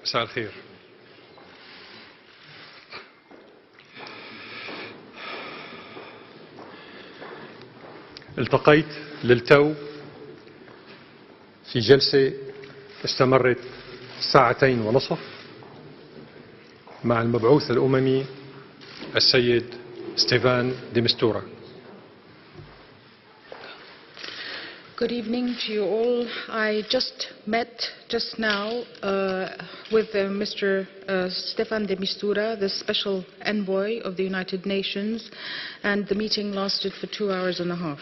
مساء الخير. التقيت للتو في جلسة استمرت 2.5 ساعة مع المبعوث الأممي السيد ستيفان دي مستورا. Good evening to you all. I met just now with Mr. Stefan de Mistura, the Special Envoy of the United Nations, and the meeting lasted for 2 hours and a half.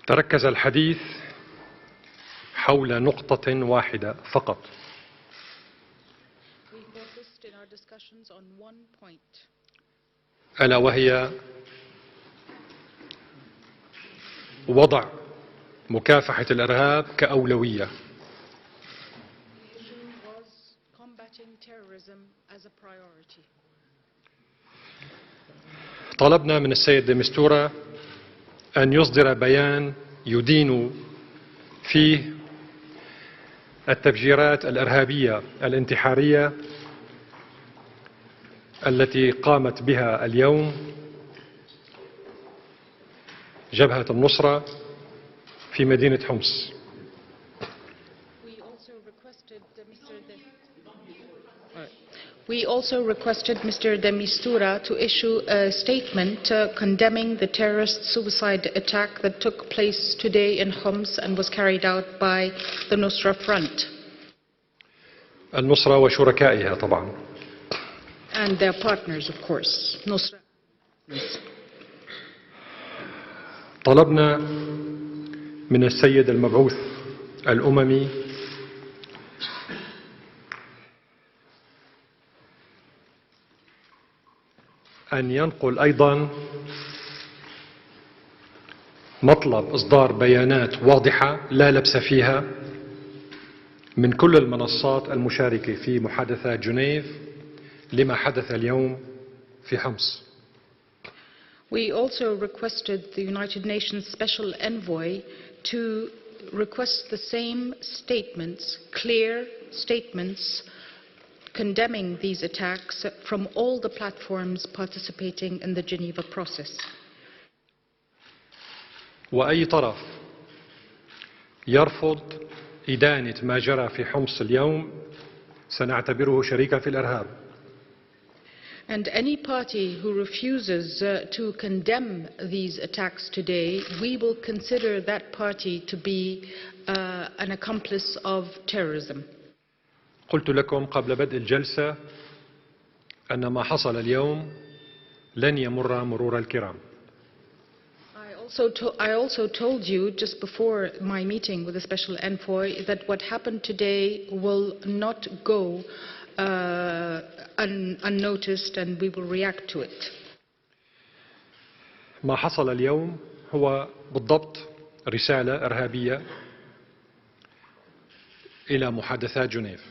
تركز الحديث حول نقطة واحدة فقط. We focused in our discussions on one point. ألا وهي وضع مكافحة الإرهاب كأولوية. The issue was combating terrorism as a priority. طلبنا من السيد دي مستورا أن يصدر بيان يدين فيه التفجيرات الإرهابية الانتحارية التي قامت بها اليوم جبهة النصرة في مدينة حمص. We also requested Mr. de Mistura to issue a statement condemning the terrorist suicide attack that took place today in Homs and was carried out by the Nusra Front. النصرة وشركائها طبعا. And their partners, of course. Nusra. طلبنا من السيد المبعوث الأممي أن ينقل أيضا مطلب إصدار بيانات واضحة لا لبس فيها من كل المنصات المشاركة في محادثات جنيف لما حدث اليوم في حمص. We also requested the United Nations Special Envoy to request the same statements, clear statements, condemning these attacks from all the platforms participating in the Geneva process. وأي طرف يرفض إدانة ما جرى في حمص اليوم سنعتبره شريكا في الإرهاب. And any party who refuses to condemn these attacks today, we will consider that party to be an accomplice of terrorism. قلت لكم قبل بدء الجلسة أن ما حصل اليوم لن يمر مرور الكرام. I also told you just before my meeting with the Special Envoy that what happened today will not go unnoticed and we will react to it. ما حصل اليوم هو بالضبط رسالة إرهابية إلى محادثات جنيف.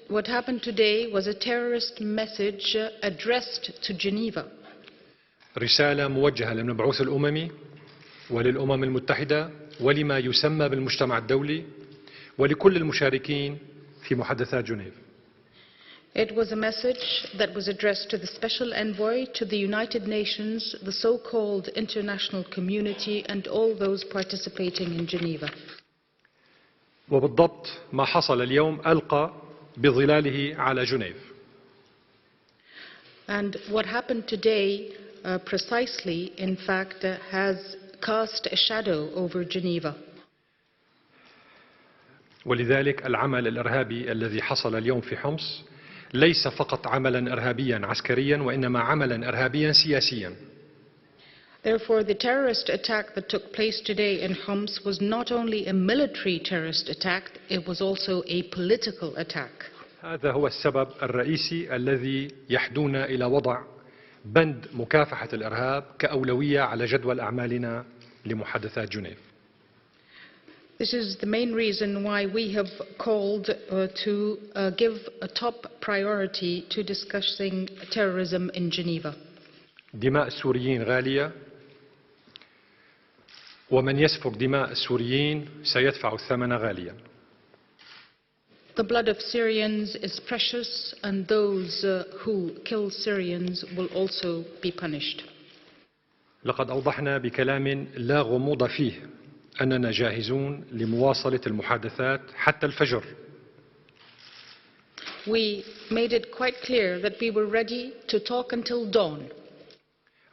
What happened today was a terrorist message addressed to Geneva. رسالة موجهة للمبعوث الأممي وللأمم المتحدة ولما يسمى بالمجتمع الدولي ولكل المشاركين في محادثات جنيف. It was a message that was addressed to the Special Envoy, to the United Nations, the so-called international community, and all those participating in Geneva. وبالضبط ما حصل اليوم ألقى بظلاله على جنيف. And what happened today, precisely, in fact, has cast a shadow over Geneva. ولذلك العمل الإرهابي الذي حصل اليوم في حمص ليس فقط عملا إرهابيا عسكريا وإنما عملا إرهابيا سياسيا. Therefore, the terrorist attack that took place today in Homs was not only a military terrorist attack, it was also a political attack. هذا هو السبب الرئيسي الذي يحدونا إلى وضع بند مكافحة الإرهاب كأولوية على جدول أعمالنا لمحادثات جنيف. This is the main reason why we have called to give a top priority to discussing terrorism in Geneva. دماء السوريين غالية ومن يسفك دماء السوريين سيدفع الثمن غاليا. The blood of Syrians is precious, and those who kill Syrians will also be punished. لقد أوضحنا بكلام لا غموض فيه أننا جاهزون لمواصلة المحادثات حتى الفجر. We made it quite clear that we were ready to talk until dawn.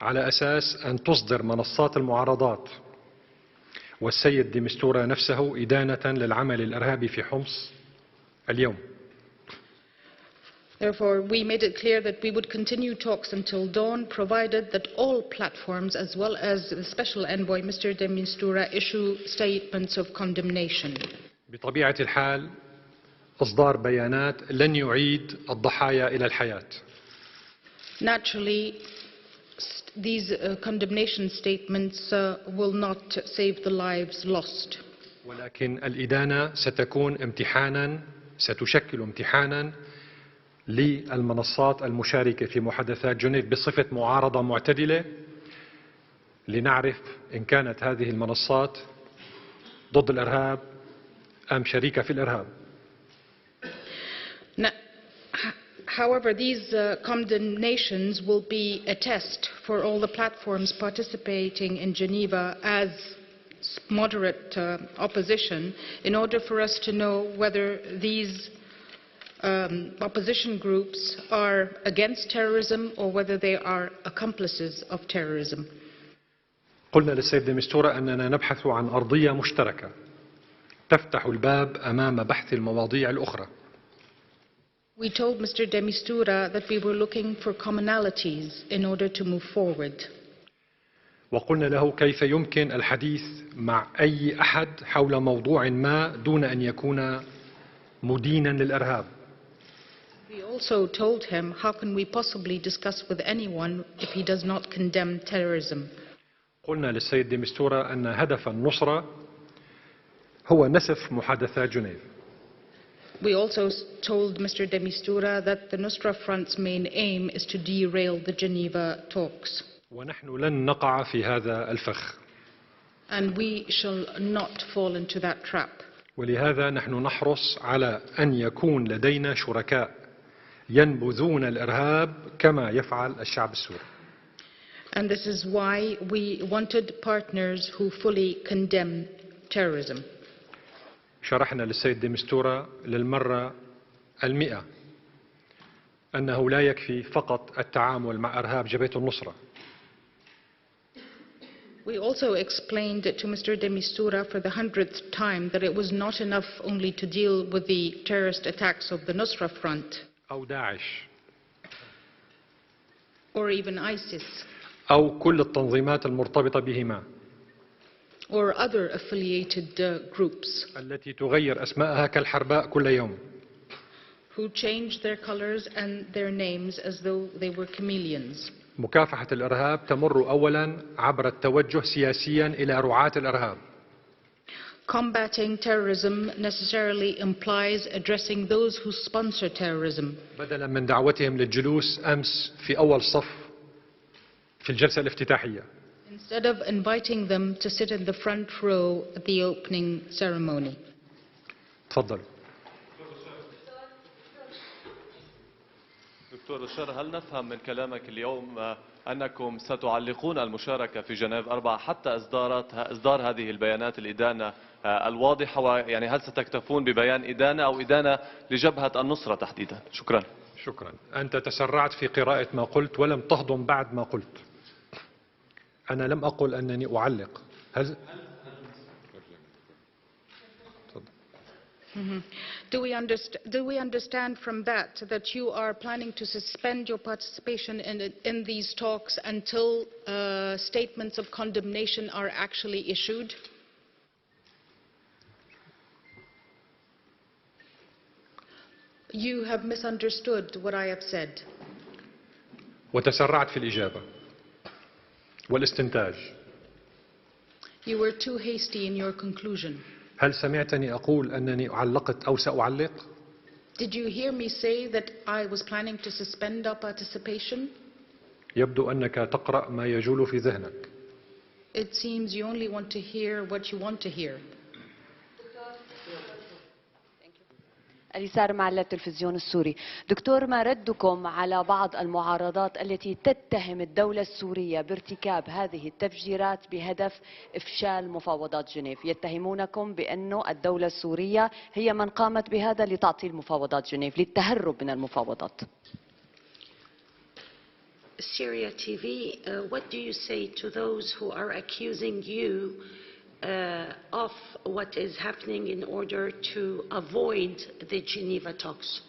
على أساس أن تصدر منصات المعارضات والسيد دي مستورة نفسه إدانة للعمل الإرهابي في حمص اليوم. Therefore, we made it clear that we would continue talks until dawn, provided that all platforms, as well as the Special Envoy, Mr. de Mistura, issue statements of condemnation. بطبيعة الحال إصدار بيانات لن يعيد الضحايا إلى الحياة. Naturally, these condemnation statements will not save the lives lost. ولكن الإدانة ستشكل امتحانا للمنصات المشاركة في محادثات جنيف بصفة معارضة معتدلة، لنعرف إن كانت هذه المنصات ضد الإرهاب أم شريكة في الإرهاب. However, these condemnations will be a test for all the platforms participating in Geneva as moderate opposition, in order for us to know whether these opposition groups are against terrorism or whether they are accomplices of terrorism. قلنا للسيد دي مستورة أننا نبحث عن أرضية مشتركة تفتح الباب أمام بحث المواضيع الأخرى. We told Mr. de Mistura that we were looking for commonalities in order to move forward. وقلنا له كيف يمكن الحديث مع أي أحد حول موضوع ما دون أن يكون مدينا للإرهاب. We also told him how can we possibly discuss with anyone if he does not condemn terrorism. قلنا للسيد دي مستورة أن هدف النصرة هو نسف محادثات جنيف. We also told Mr. de Mistura that the Nusra Front's main aim is to derail the Geneva talks. ونحن لن نقع في هذا الفخ. And we shall not fall into that trap. ولهذا نحن نحرص على أن يكون لدينا شركاء ينبذون الإرهاب كما يفعل الشعب السوري. And this is why we wanted partners who fully condemn terrorism. شرحنا للسيد دي مستورة للمرة 100 أنه لا يكفي فقط التعامل مع إرهاب جبهة النصرة. We also explained to Mr. de Mistura for the 100th time that it was not enough only to deal with the terrorist attacks of the Nusra Front أو داعش or even ISIS أو كل التنظيمات المرتبطة بهما or other affiliated groups التي تغير أسماءها كالحرباء كل يوم. who change their colors and their names as though they were chameleons. مكافحة الإرهاب تمر أولا عبر التوجه سياسيا إلى رعاة الإرهاب. Combating terrorism necessarily implies addressing those who sponsor terrorism. بدلا من دعوتهم للجلوس أمس في أول صف في الجلسة الافتتاحية. Instead of inviting them to sit in the front row at the opening ceremony. تفضل. دكتور بشار، هل نفهم من كلامك اليوم أنكم ستعلقون المشاركة في جنيف 4 حتى إصدار هذه البيانات الإدانة الواضحة، ويعني هل ستكتفون ببيان إدانة أو إدانة لجبهة النصرة تحديدا؟ شكرا. شكرا. أنت تسرعت في قراءة ما قلت ولم تهضم بعد ما قلت. أنا لم أقل أنني أعلق. Do we understand from that you are planning to suspend your participation in these talks until statements of condemnation are actually issued? You have misunderstood what I have said. وتسرعت في الإجابة والاستنتاج. You were too hasty in your conclusion. هل سمعتني أقول أنني علقت أو سأعلق؟ Did you hear me say that I was planning to suspend our participation? يبدو أنك تقرأ ما يجول في ذهنك. It seems you only want to hear what you want to hear. اليسار مع التلفزيون السوري. دكتور، ما ردكم على بعض المعارضات التي تتهم الدولة السورية بارتكاب هذه التفجيرات بهدف إفشال مفاوضات جنيف؟ يتهمونكم بأن الدولة السورية هي من قامت بهذا لتعطيل مفاوضات جنيف، للتهرب من المفاوضات. Syria TV, what do you say to those who are accusing you of what is happening in order to avoid the Geneva talks?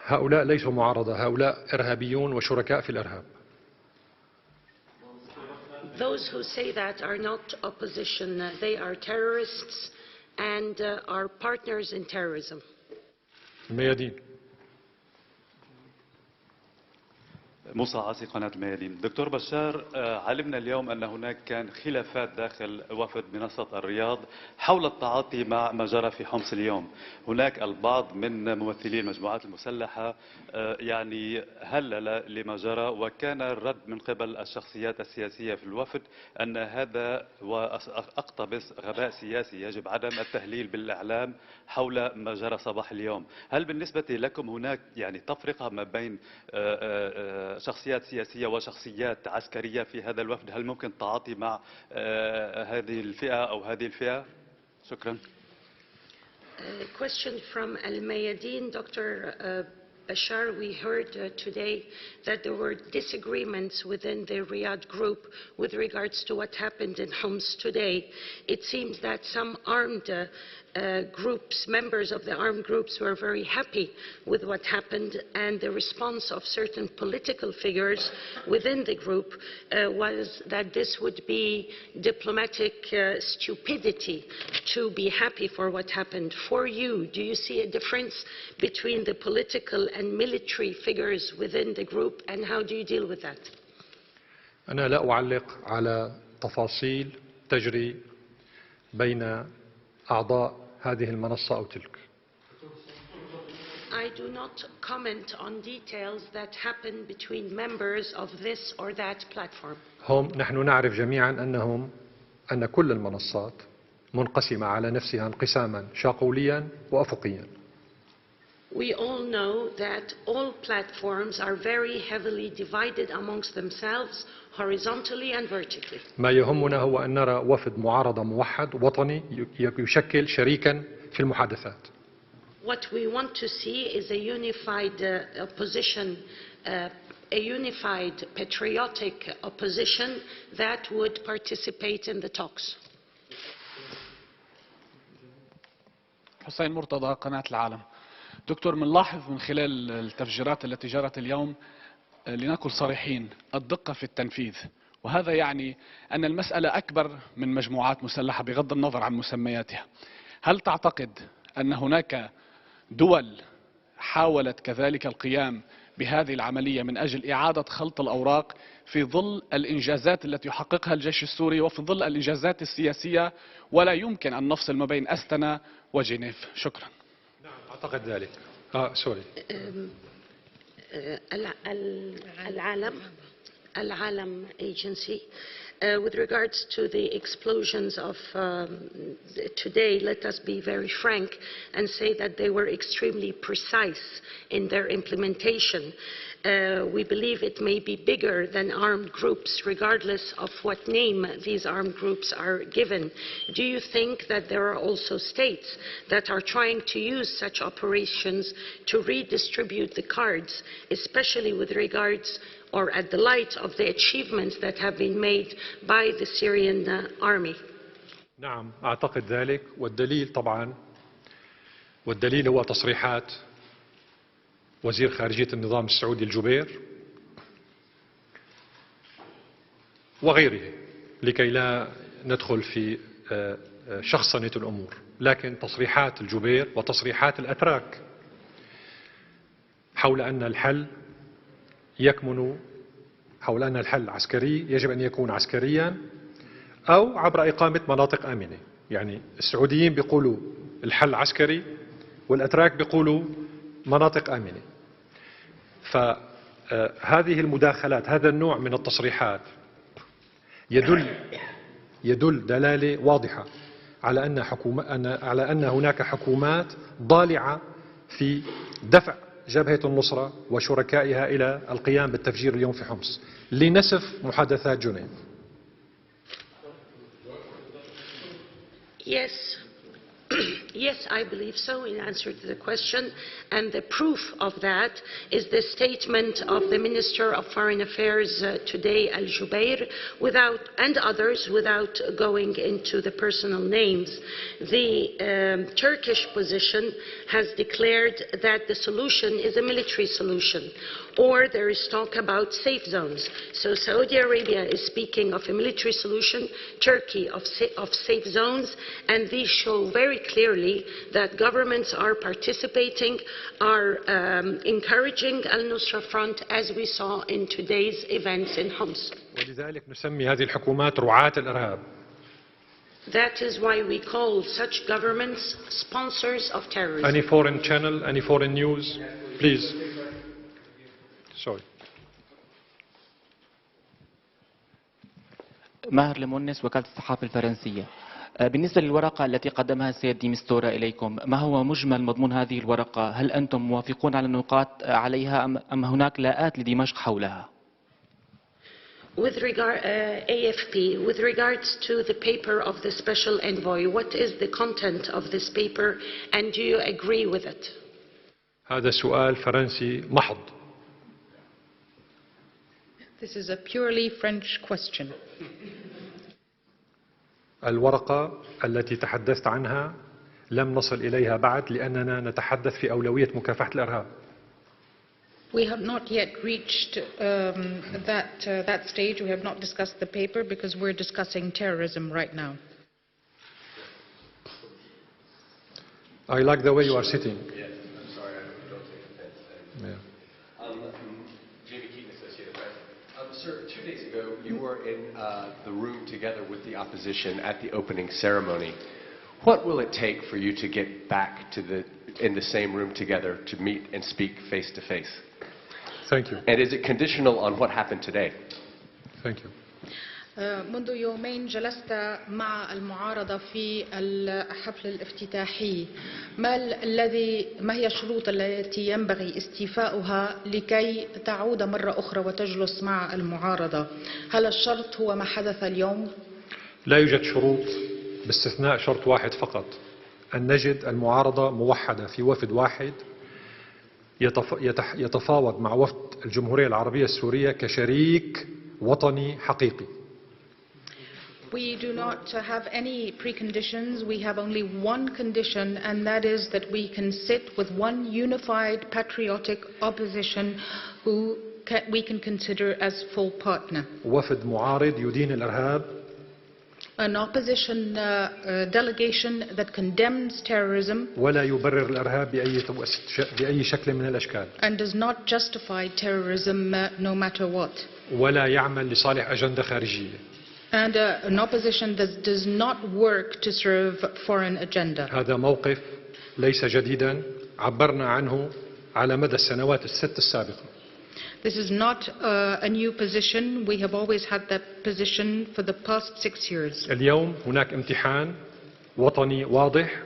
هؤلاء ليسوا معارضة، هؤلاء إرهابيون وشركاء في الإرهاب. Those who say that are not opposition, they are terrorists and are partners in terrorism. الميادين. موسى عاصي، قناة الميادين. دكتور بشار، علمنا اليوم أن هناك كان خلافات داخل وفد منصة الرياض حول التعاطي مع ما جرى في حمص اليوم. هناك البعض من ممثلي المجموعات المسلحة يعني هلل لما جرى، وكان الرد من قبل الشخصيات السياسية في الوفد أن هذا أقتبس غباء سياسي، يجب عدم التهليل بالإعلام حول ما جرى صباح اليوم. هل بالنسبة لكم هناك يعني تفرقة ما بين شخصيات سياسية وشخصيات عسكرية في هذا الوفد؟ هل ممكن التعاطي مع هذه الفئة أو هذه الفئة؟ شكرا. Question from Al-Mayadeen, Dr. Bashar. We heard today that there were disagreements within the Riyadh group with regards to what happened in Homs today. It seems that some armed groups, members of the armed groups, were very happy with what happened, and the response of certain political figures within the group was that this would be diplomatic stupidity to be happy for what happened. For you, do you see a difference between the political and military figures within the group, and how do you deal with that? أنا لا أعلق على تفاصيل تجري بين أعضاء هذه المنصة أو تلك. I do not comment on details that happen between members of this or that platform. نحن نعرف جميعا أن كل المنصات منقسمة على نفسها انقساما شاقوليا وأفقيا. We all know that all platforms are very heavily divided amongst themselves, horizontally and vertically. ما يهمنا هو أن نرى وفد معارضة موحد وطني يشكل شريكا في المحادثات. What we want to see is a unified opposition, a unified patriotic opposition that would participate in the talks. حسين مرتضى، قناة العالم. دكتور، بنلاحظ من خلال التفجيرات التي جرت اليوم، لنكن صريحين، الدقة في التنفيذ، وهذا يعني أن المسألة أكبر من مجموعات مسلحة بغض النظر عن مسمياتها. هل تعتقد أن هناك دول حاولت كذلك القيام بهذه العملية من أجل إعادة خلط الأوراق في ظل الإنجازات التي يحققها الجيش السوري وفي ظل الإنجازات السياسية، ولا يمكن أن نفصل ما بين أستنا وجنيف؟ شكرا. نعم، أعتقد ذلك. سوري. العالم agency. With regards to the explosions of today, let us be very frank and say that they were extremely precise in their implementation. We believe it may be bigger than armed groups, regardless of what name these armed groups are given. Do you think that there are also states that are trying to use such operations to redistribute the cards, especially with regards or at the light of the achievements that have been made by the Syrian army? نعم، أعتقد ذلك، والدليل هو تصريحات وزير خارجية النظام السعودي الجبير وغيره، لكي لا ندخل في شخصنة الأمور، لكن تصريحات الجبير وتصريحات الأتراك حول أن الحل عسكري، يجب أن يكون عسكريا أو عبر إقامة مناطق آمنة. يعني السعوديين بيقولوا الحل عسكري والأتراك بيقولوا مناطق آمنة. فهذه المداخلات، هذا النوع من التصريحات يدل دلالة واضحة على أن هناك حكومات ضالعة في دفع جبهة النصرة وشركائها إلى القيام بالتفجير اليوم في حمص لنسف محادثات جنيف. Yes. Yes, I believe so, in answer to the question. And the proof of that is the statement of the Minister of Foreign Affairs today, Al-Jubair, and others, without going into the personal names. The Turkish position has declared that the solution is a military solution, or there is talk about safe zones. So Saudi Arabia is speaking of a military solution, Turkey of safe zones, and these show very clearly that governments are participating, are encouraging al-Nusra Front, as we saw in today's events in Homs. ولذلك نسمي هذه الحكومات رعاة الإرهاب. That is why we call such governments sponsors of terrorism. Any foreign channel, any foreign news, please. Sorry. ماهر لمونس، وكالة الصحافة الفرنسية. بالنسبة للورقة التي قدمها السيد دي مستورة إليكم، ما هو مجمل مضمون هذه الورقة؟ هل أنتم موافقون على النقاط عليها أم هناك لاءات لدمشق حولها؟ With regard AFP, with regards to the paper of the special envoy, what is the content of this paper and do you agree with it? هذا سؤال فرنسي محض. This is a purely French question. الورقة التي تحدثت عنها لم نصل إليها بعد لأننا نتحدث في أولوية مكافحة الإرهاب. We have not yet reached that stage. We have not discussed the paper because we're discussing terrorism right now. I like the way you are sitting. Yeah, I'm sorry, I don't take offense. Yeah. Jamie Keaton, Associated Press. Sir, 2 days ago, you were in the room together with the opposition at the opening ceremony. What will it take for you to get back in the same room together to meet and speak face to face? Thank you. And is it conditional on what happened today? Thank you. منذ يومين جلست مع المعارضة في الحفل الافتتاحي. ما هي الشروط التي ينبغي استيفاؤها لكي تعود مرة أخرى وتجلس مع المعارضة؟ هل الشرط هو ما حدث اليوم؟ لا يوجد شروط باستثناء شرط واحد فقط، أن نجد المعارضة موحدة في وفد واحد يتفاوض مع وفد الجمهورية العربية السورية كشريك وطني حقيقي. We do not have any preconditions. We have only one condition, and that is that we can sit with one unified patriotic opposition who we can consider as full partner. وفد معارض يدين الإرهاب. An opposition delegation that condemns terrorism ولا يبرر الإرهاب بأي شكل من الأشكال. and does not justify terrorism no matter what. ولا يعمل لصالح أجندة خارجية. And an opposition that does not work to serve foreign agenda. هذا موقف ليس جديدا، عبرنا عنه على مدى السنوات الست السابقة. This is not a new position. We have always had that position for the past 6 years. اليوم هناك امتحان وطني واضح،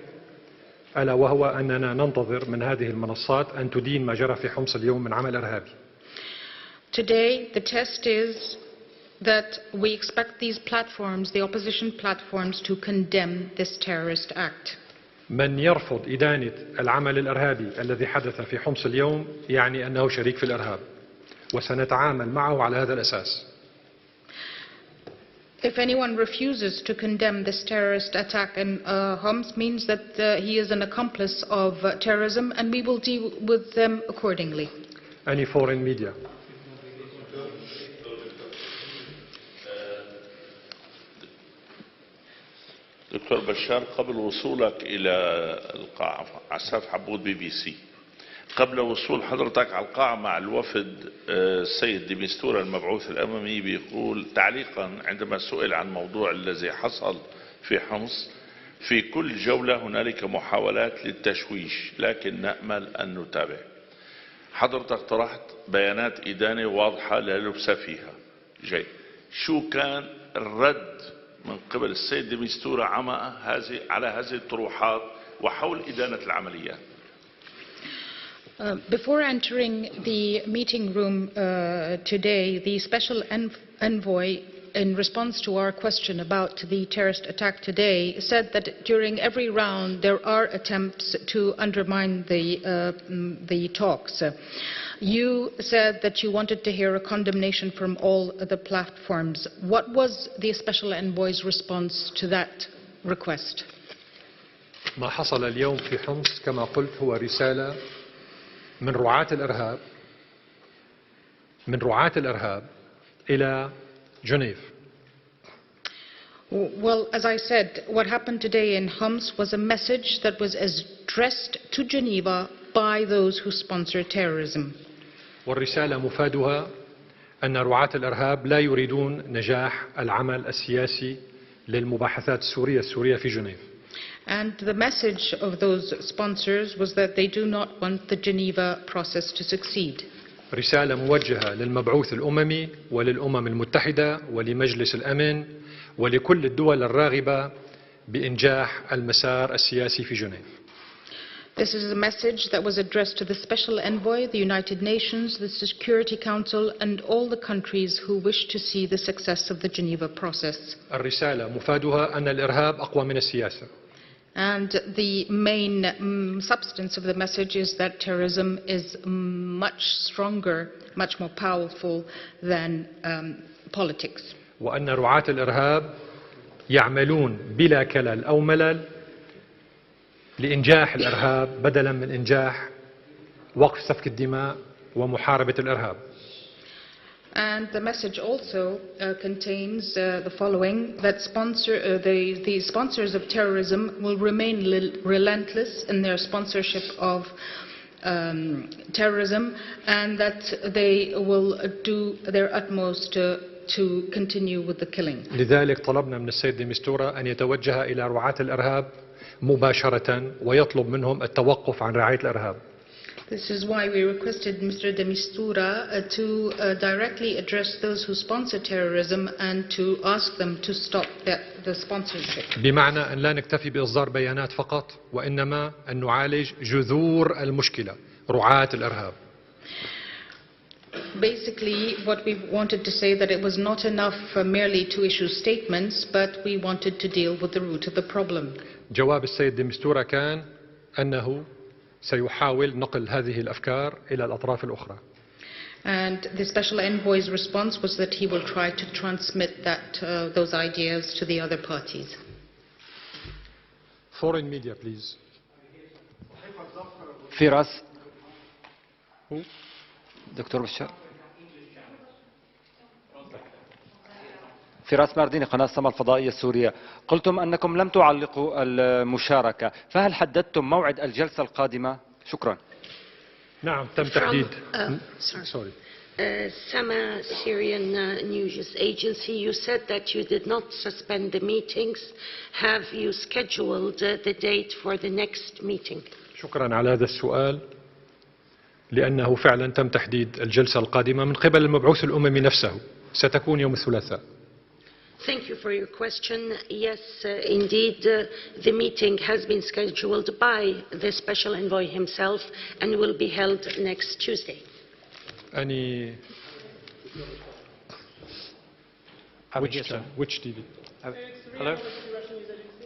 ألا وهو أننا ننتظر من هذه المنصات أن تدين ما جرى في حمص اليوم من عمل إرهابي. Today, the test is that we expect these platforms, the opposition platforms, to condemn this terrorist act. من يرفض إدانة العمل الإرهابي الذي حدث في حمص اليوم يعني أنه شريك في الإرهاب، وسنتعامل معه على هذا الأساس. If anyone refuses to condemn this terrorist attack in Homs, means that he is an accomplice of terrorism, and we will deal with them accordingly. Any foreign media. دكتور بشار، قبل وصولك إلى القاعة عساف حبود BBC، قبل وصول حضرتك على القاعة مع الوفد، السيد دي مستورة المبعوث الأممي بيقول تعليقا عندما سئل عن موضوع الذي حصل في حمص: في كل جولة هنالك محاولات للتشويش لكن نأمل أن نتابع. حضرتك طرحت بيانات إدانة واضحة لا لبس فيها. جيد. شو كان الرد من قبل السيد دي مستورة على هذه الطروحات وحول إدانة العمليات. Before entering the meeting room today, the special envoy, in response to our question about the terrorist attack today, said that during every round there are attempts to undermine the talks. You said that you wanted to hear a condemnation from all the platforms. What was the special envoy's response to that request? ما حصل اليوم في حمص كما قلت هو رسالة من رعاة الإرهاب إلى جنيف. Well, as I said, what happened today in Homs was a message that was addressed to Geneva by those who sponsor terrorism. والرسالة مفادها أن رعاة الإرهاب لا يريدون نجاح العمل السياسي للمباحثات السورية في جنيف. And the message of those sponsors was that they do not want the Geneva process to succeed. رسالة موجهة للمبعوث الأممي وللأمم المتحدة ولمجلس الأمن ولكل الدول الراغبة بإنجاح المسار السياسي في جنيف. This is a message that was addressed to the Special Envoy, the United Nations, the Security Council, and all the countries who wish to see the success of the Geneva process. الرسالة مفادها أن الإرهاب أقوى من السياسة. And the main substance of the message is that terrorism is much stronger, much more powerful than politics. وأن رعاة الإرهاب يعملون بلا كلل أو ملل لإنجاح الإرهاب بدلا من إنجاح وقف سفك الدماء ومحاربة الإرهاب. And the message also contains the following, that the sponsors of terrorism will remain relentless in their sponsorship of terrorism, and that they will do their utmost to continue with the killing. لذلك طلبنا من السيد مستورة أن يتوجه إلى رعاة الإرهاب مباشرة ويطلب منهم التوقف عن رعاية الإرهاب. This is why we requested Mr. de Mistura to directly address those who sponsor terrorism and to ask them to stop the sponsorship. بمعنى أن لا نكتفي بإصدار بيانات فقط وإنما أن نعالج جذور المشكلة رعاة الإرهاب. Basically, what we wanted to say that it was not enough merely to issue statements, but we wanted to deal with the root of the problem. جواب السيد دمستورة كان أنه سيحاول نقل هذه الأفكار إلى الأطراف الأخرى. And the special envoy's response was that he will try to transmit those ideas to the other parties. Foreign media, please. فراس دكتور بشار. فراس مارديني قناة السماء الفضائية السورية. قلتم أنكم لم تعلقوا المشاركة، فهل حددتم موعد الجلسة القادمة؟ شكرا. نعم تم تحديد. Sama Syrian news agency, you said that you did not suspend the meetings. Have you scheduled the date for the next meeting? شكرا على هذا السؤال، لأنه فعلا تم تحديد الجلسة القادمة من قبل المبعوث الأممي نفسه، ستكون يوم الثلاثاء. Thank you for your question. Yes, indeed, the meeting has been scheduled by the Special Envoy himself and will be held next Tuesday. Which TV? Hello?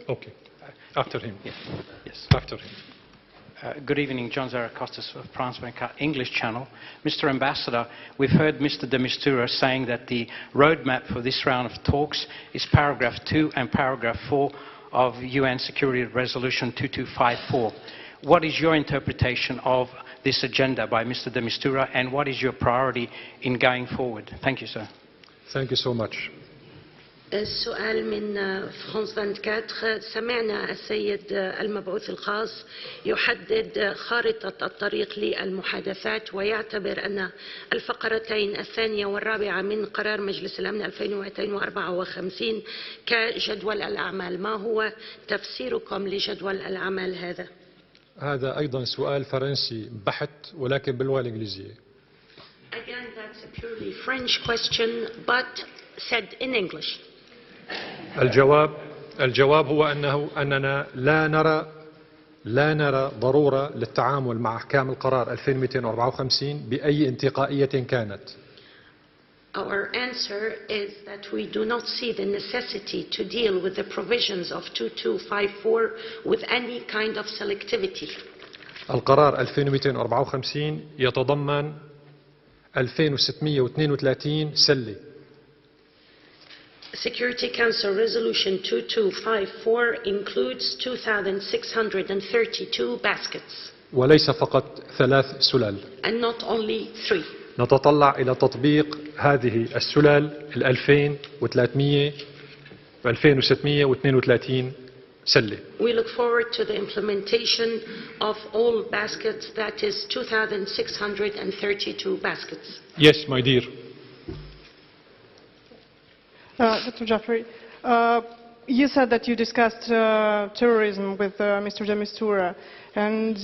Okay. After him. Yes. After him. Good evening, John Zarakostas of France 24 English Channel. Mr. Ambassador, we've heard Mr. de Mistura saying that the roadmap for this round of talks is paragraph 2 and paragraph 4 of UN Security Resolution 2254. What is your interpretation of this agenda by Mr. de Mistura, and what is your priority in going forward? Thank you, sir. Thank you so much. السؤال من فرانس 24. سمعنا السيد المبعوث الخاص يحدد خارطة الطريق للمحادثات ويعتبر أن الفقرتين الثانية والرابعة من قرار مجلس الأمن 2254 كجدول الأعمال. ما هو تفسيركم لجدول الأعمال هذا؟ هذا أيضا سؤال فرنسي بحت ولكن باللغة الإنجليزية. Again, that's a purely French question, but said in English. الجواب هو أننا لا نرى ضرورة للتعامل مع أحكام القرار 2254 بأي انتقائية كانت. Our answer is that we do not see the necessity to deal with the provisions of 2254 with any kind of selectivity. القرار 2254 يتضمن 2632 سلة. Security Council Resolution 2254 includes 2,632 baskets. وليس فقط 3 سلل. And not only 3. نتطلع إلى تطبيق هذه السلل 2632 سلة. We look forward to the implementation of all baskets, that is 2,632 baskets. Yes, my dear. Dr. Jaffery, you said that you discussed terrorism with Mr. de Mistura, and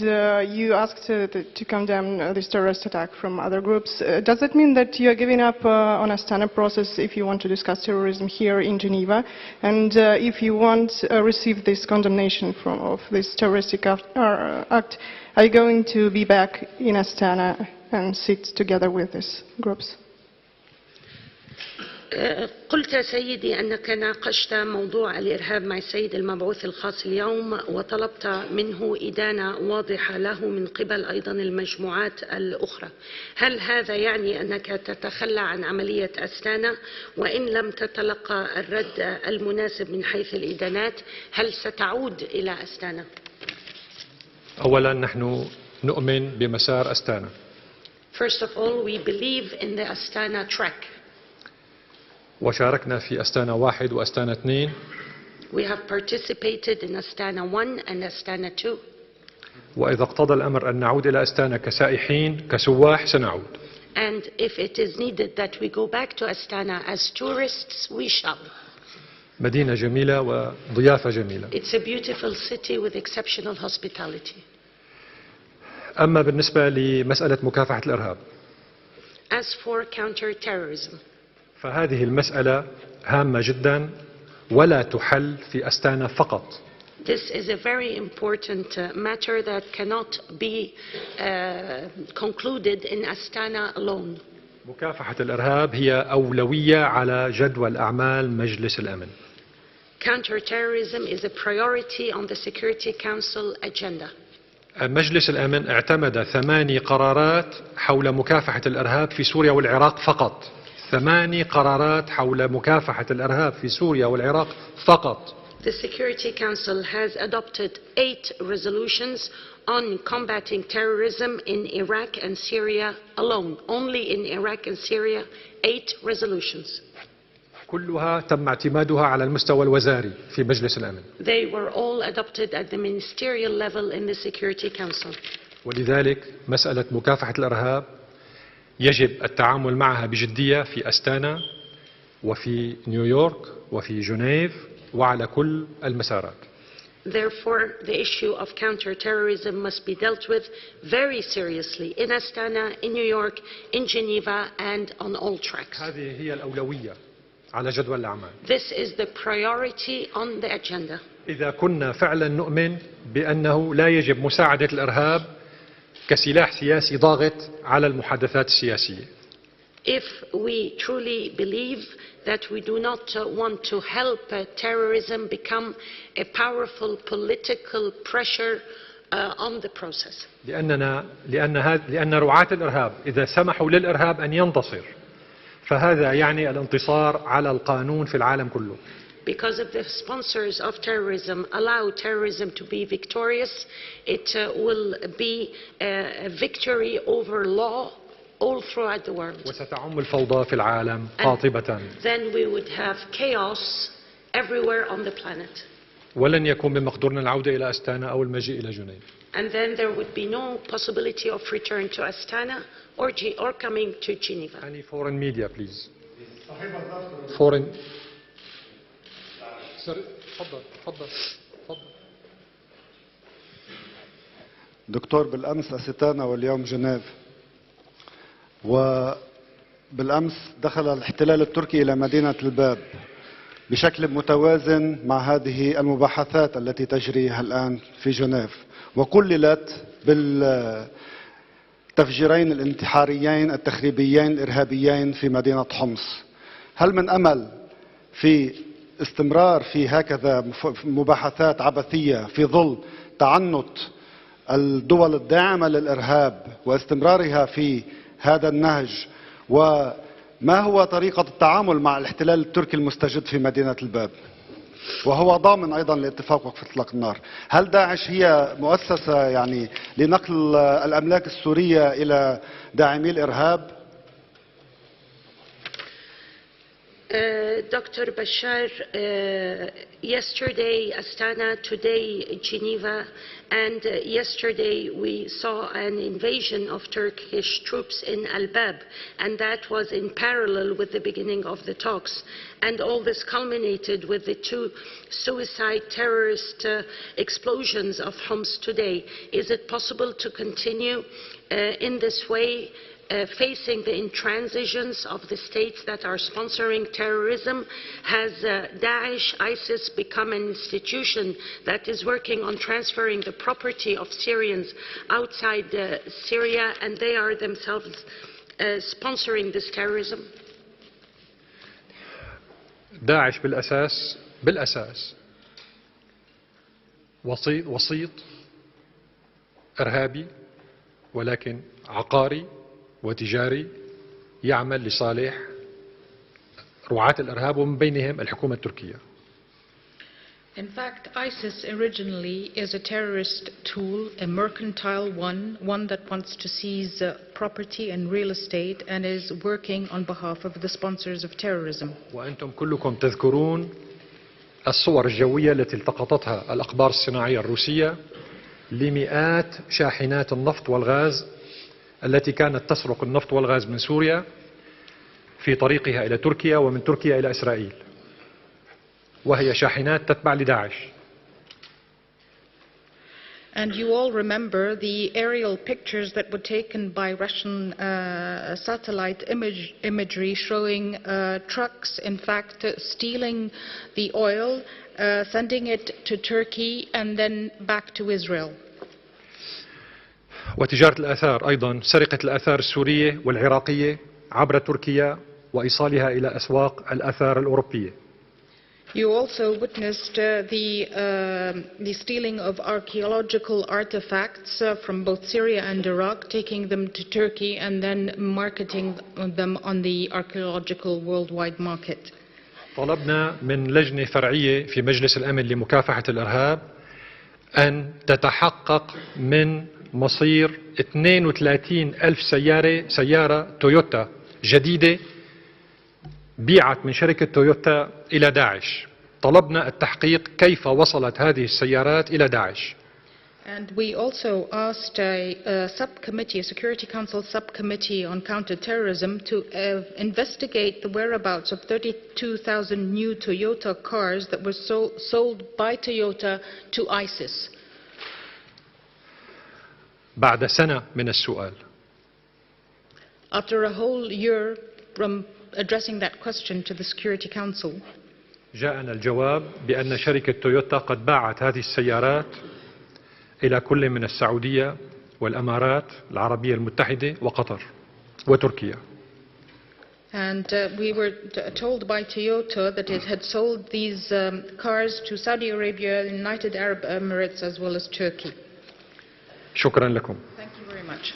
you asked to condemn this terrorist attack from other groups. Does that mean that you are giving up on Astana process if you want to discuss terrorism here in Geneva? And if you want to receive this condemnation of this terroristic act, are you going to be back in Astana and sit together with these groups? قلت سيدي أنك ناقشت موضوع الإرهاب مع السيد المبعوث الخاص اليوم وطلبت منه إدانة واضحة له من قبل أيضا المجموعات الأخرى. هل هذا يعني أنك تتخلى عن عملية أستانا؟ وإن لم تتلقى الرد المناسب من حيث الإدانات هل ستعود إلى أستانا؟ أولا نحن نؤمن بمسار أستانا. First of all, we believe in the Astana track. وشاركنا في أستانا 1 وأستانا 2. We have participated in Astana 1 and Astana 2. وإذا اقتضى الأمر أن نعود إلى أستانا كسائحين كسواح سنعود. And if it is needed that we go back to Astana as tourists, we shall. مدينة جميلة وضيافة جميلة. It's a beautiful city with exceptional hospitality. أما بالنسبة لمسألة مكافحة الإرهاب. As for counter-terrorism. فهذه المسألة هامة جدا ولا تحل في أستانا فقط. This is a very important matter that cannot be concluded in Astana alone. مكافحة الإرهاب هي أولوية على جدول أعمال مجلس الأمن. Counter-terrorism is a priority on the Security Council agenda. مجلس الأمن اعتمد 8 قرارات حول مكافحة الإرهاب في سوريا والعراق فقط. 8 قرارات حول مكافحة الإرهاب في سوريا والعراق فقط. The Security Council has adopted 8 resolutions on combating terrorism in Iraq and Syria alone. Only in Iraq and Syria, 8 resolutions. كلها تم اعتمادها على المستوى الوزاري في مجلس الأمن. They were all adopted at the ministerial level in the Security Council. ولذلك مسألة مكافحة الإرهاب يجب التعامل معها بجدية في أستانا وفي نيويورك وفي جنيف وعلى كل المسارات. Therefore, the issue of counter-terrorism must be dealt with very seriously in Astana, in New York, in Geneva, and on all tracks. هذه هي الأولوية على جدول الأعمال. This is the priority on the agenda. إذا كنا فعلا نؤمن بأنه لا يجب مساعدة الإرهاب كسلاح سياسي ضاغط على المحادثات السياسية. If we truly believe that we do not want to help terrorism become a powerful political pressure on the process. لأن رعاة الإرهاب إذا سمحوا للإرهاب أن ينتصر فهذا يعني الانتصار على القانون في العالم كله. Because if the sponsors of terrorism allow terrorism to be victorious, it will be a victory over law all throughout the world. وستعم الفوضى في العالم قاطبة. Then we would have chaos everywhere on the planet. ولن يكون بمقدورنا العودة إلى أستانا أو المجيء إلى جنيف. And then there would be no possibility of return to Astana or coming to Geneva. Any foreign media, please. Foreign. تفضل. دكتور، بالأمس أستانا واليوم جنيف، وبالأمس دخل الاحتلال التركي إلى مدينة الباب بشكل متوازن مع هذه المباحثات التي تجري الآن في جنيف، وكللت بالتفجيرين الانتحاريين التخريبيين الإرهابيين في مدينة حمص. هل من أمل في استمرار في هكذا مباحثات عبثية في ظل تعنت الدول الداعمة للإرهاب واستمرارها في هذا النهج؟ وما هو طريقة التعامل مع الاحتلال التركي المستجد في مدينة الباب، وهو ضامن أيضا لاتفاق وقف إطلاق النار؟ هل داعش هي مؤسسة يعني لنقل الأملاك السورية إلى داعمي الإرهاب؟ Dr. Bashar, yesterday Astana, today Geneva, and yesterday we saw an invasion of Turkish troops in Al-Bab, and that was in parallel with the beginning of the talks. And all this culminated with the two suicide terrorist explosions of Homs today. Is it possible to continue in this way, facing the intransigence of the states that are sponsoring terrorism? Has Daesh, ISIS become an institution that is working on transferring the property of Syrians outside Syria, and they are themselves sponsoring this terrorism? داعش بالأساس وسيط إرهابي، ولكن عقاري وتجاري يعمل لصالح رعاة الإرهاب، ومن بينهم الحكومة التركية. In fact, ISIS originally is a terrorist tool, a mercantile one that wants to seize property and real estate and is working on behalf of the sponsors of terrorism. وأنتم كلكم تذكرون الصور الجوية التي التقطتها الأقمار الصناعية الروسية لمئات شاحنات النفط والغاز التي كانت تسرق النفط والغاز من سوريا في طريقها إلى تركيا، ومن تركيا إلى إسرائيل، وهي شاحنات تتبع لداعش. And you all remember the aerial pictures that were taken by Russian satellite imagery showing trucks, in fact, stealing the oil, sending it to Turkey and then back to Israel. وتجارة الآثار أيضا، سرقة الآثار السورية والعراقية عبر تركيا وإيصالها إلى أسواق الآثار الأوروبية. You also witnessed the stealing of archaeological artifacts from both Syria and Iraq, taking them to Turkey and then marketing them on the archaeological worldwide market. طلبنا من لجنة فرعية في مجلس الأمن لمكافحة الإرهاب أن تتحقق من مصير 32 ألف سيارة تويوتا جديدة بيعت من شركة تويوتا إلى داعش. طلبنا التحقيق كيف وصلت هذه السيارات إلى داعش. And we also asked a subcommittee, a Security Council subcommittee on counterterrorism to investigate the whereabouts of 32,000 new Toyota cars that were sold by Toyota to ISIS. بعد سنة من السؤال. After a whole year from addressing that question to the Security Council, جاءنا الجواب بأن شركة تويوتا قد باعت هذه السيارات إلى كل من السعودية والأمارات العربية المتحدة وقطر وتركيا. And we were told by Toyota that it had sold these cars to Saudi Arabia, the United Arab Emirates, as well as Turkey. شكرا لكم. Thank you very much.